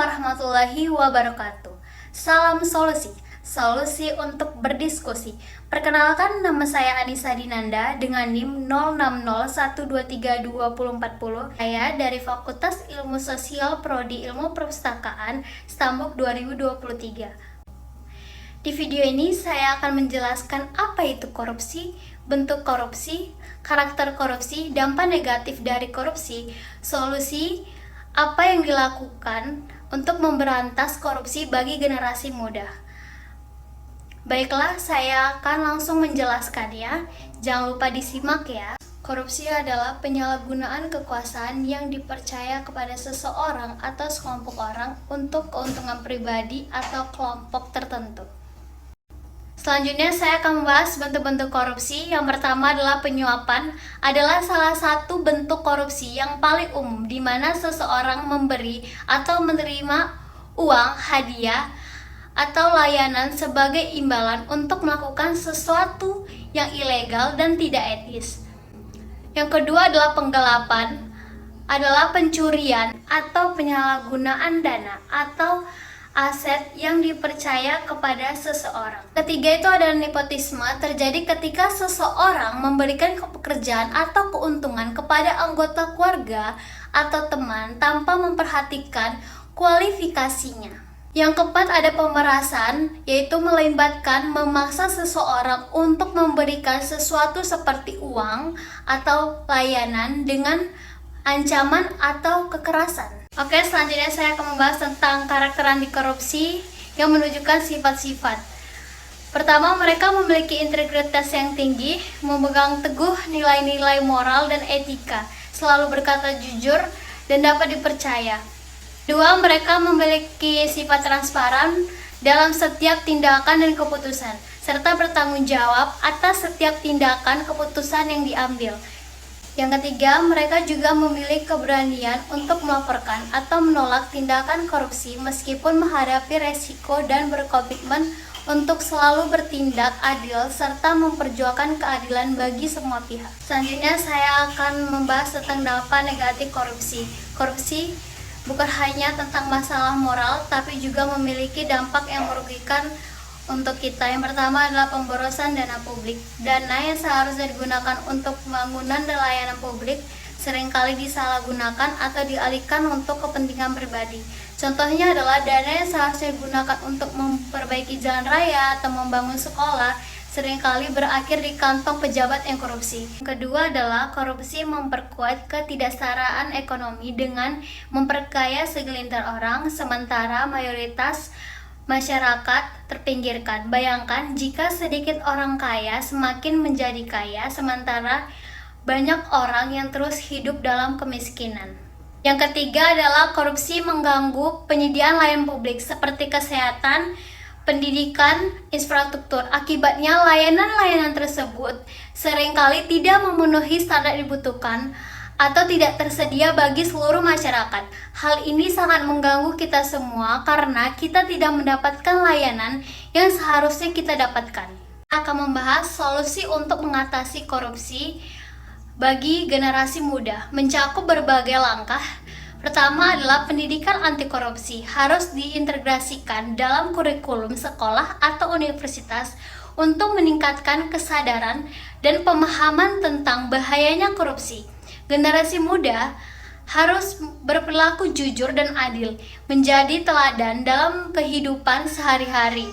warahmatullahi wabarakatuh. Salam solusi, solusi untuk berdiskusi. Perkenalkan, nama saya Anissa Dinanda dengan NIM 0601232040. Saya dari Fakultas Ilmu Sosial Prodi Ilmu Perpustakaan Stambuk 2023. Di video ini saya akan menjelaskan apa itu korupsi, bentuk korupsi, karakter korupsi, dampak negatif dari korupsi, solusi, apa yang dilakukan untuk memberantas korupsi bagi generasi muda. Baiklah, saya akan langsung menjelaskannya. Jangan lupa disimak ya. Korupsi adalah penyalahgunaan kekuasaan yang dipercaya kepada seseorang atau sekelompok orang untuk keuntungan pribadi atau kelompok tertentu. Selanjutnya saya akan membahas bentuk-bentuk korupsi. Yang pertama adalah penyuapan, adalah salah satu bentuk korupsi yang paling umum di mana seseorang memberi atau menerima uang, hadiah, atau layanan sebagai imbalan untuk melakukan sesuatu yang ilegal dan tidak etis. Yang kedua adalah penggelapan, adalah pencurian atau penyalahgunaan dana atau aset yang dipercaya kepada seseorang. Ketiga itu adalah nepotisme, terjadi ketika seseorang memberikan pekerjaan atau keuntungan kepada anggota keluarga atau teman tanpa memperhatikan kualifikasinya. Yang keempat ada pemerasan, yaitu melibatkan memaksa seseorang untuk memberikan sesuatu seperti uang atau layanan dengan ancaman atau kekerasan. Oke, selanjutnya saya akan membahas tentang karakter anti korupsi yang menunjukkan sifat-sifat. Pertama, mereka memiliki integritas yang tinggi, memegang teguh nilai-nilai moral dan etika, selalu berkata jujur dan dapat dipercaya. Dua, mereka memiliki sifat transparan dalam setiap tindakan dan keputusan, serta bertanggung jawab atas setiap tindakan keputusan yang diambil. Yang ketiga, mereka juga memiliki keberanian untuk melaporkan atau menolak tindakan korupsi meskipun menghadapi resiko dan berkomitmen untuk selalu bertindak adil serta memperjuangkan keadilan bagi semua pihak. Selanjutnya saya akan membahas tentang dampak negatif korupsi. Korupsi bukan hanya tentang masalah moral, tapi juga memiliki dampak yang merugikan untuk kita. Yang pertama adalah pemborosan dana publik. Dana yang seharusnya digunakan untuk pembangunan dan layanan publik seringkali disalahgunakan atau dialihkan untuk kepentingan pribadi. Contohnya adalah dana yang seharusnya digunakan untuk memperbaiki jalan raya atau membangun sekolah seringkali berakhir di kantong pejabat yang korupsi. Yang kedua adalah korupsi memperkuat ketidaksetaraan ekonomi dengan memperkaya segelintir orang sementara mayoritas masyarakat terpinggirkan. Bayangkan jika sedikit orang kaya semakin menjadi kaya, sementara banyak orang yang terus hidup dalam kemiskinan. Yang ketiga adalah korupsi mengganggu penyediaan layanan publik seperti kesehatan, pendidikan, infrastruktur. Akibatnya layanan-layanan tersebut seringkali tidak memenuhi standar dibutuhkan atau tidak tersedia bagi seluruh masyarakat. Hal ini sangat mengganggu kita semua karena kita tidak mendapatkan layanan yang seharusnya kita dapatkan. Akan membahas solusi untuk mengatasi korupsi bagi generasi muda, mencakup berbagai langkah. Pertama adalah pendidikan anti korupsi harus diintegrasikan dalam kurikulum sekolah atau universitas untuk meningkatkan kesadaran dan pemahaman tentang bahayanya korupsi. Generasi muda harus berperilaku jujur dan adil, menjadi teladan dalam kehidupan sehari-hari.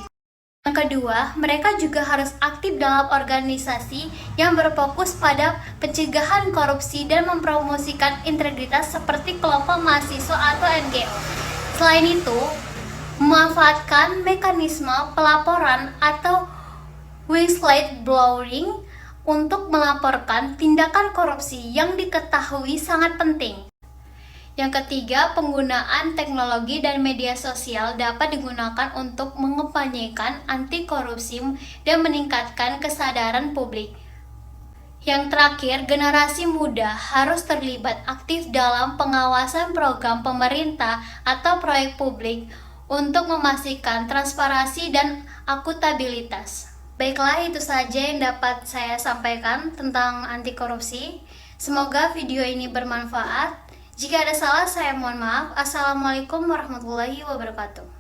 Yang kedua, mereka juga harus aktif dalam organisasi yang berfokus pada pencegahan korupsi dan mempromosikan integritas seperti kelompok mahasiswa atau NGO. Selain itu, memanfaatkan mekanisme pelaporan atau whistleblowing untuk melaporkan tindakan korupsi yang diketahui sangat penting. Yang ketiga, penggunaan teknologi dan media sosial dapat digunakan untuk mengempanyekan anti korupsi dan meningkatkan kesadaran publik. Yang terakhir, generasi muda harus terlibat aktif dalam pengawasan program pemerintah atau proyek publik untuk memastikan transparansi dan akuntabilitas. Baiklah, itu saja yang dapat saya sampaikan tentang anti korupsi. Semoga video ini bermanfaat. Jika ada salah, saya mohon maaf. Assalamualaikum warahmatullahi wabarakatuh.